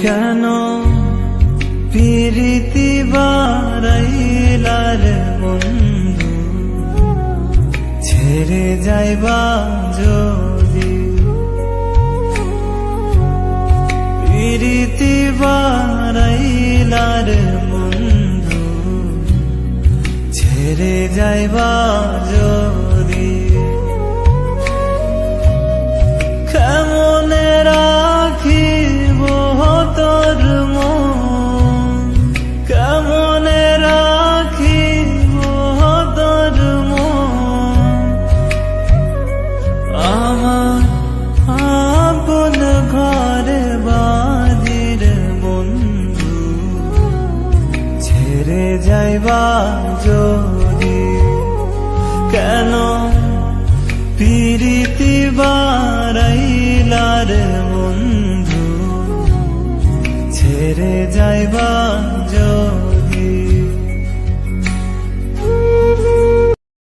কেন পিরিতি বারাইলার বন্ধু, ছেড়ে যাইবা যদি। পিরিতি বারাইলার বন্ধু, ছেড়ে যাইবা যদি। কেমনে রাখিব তোর মন, কেমনে রাখিব তোর মন, আমার আপন ঘরে বাঁধির বন্ধু, ছেড়ে যাইবা যদি। কেন পিরিতি বারাইলার বন্ধু, ছেড়ে যাইবা যদি।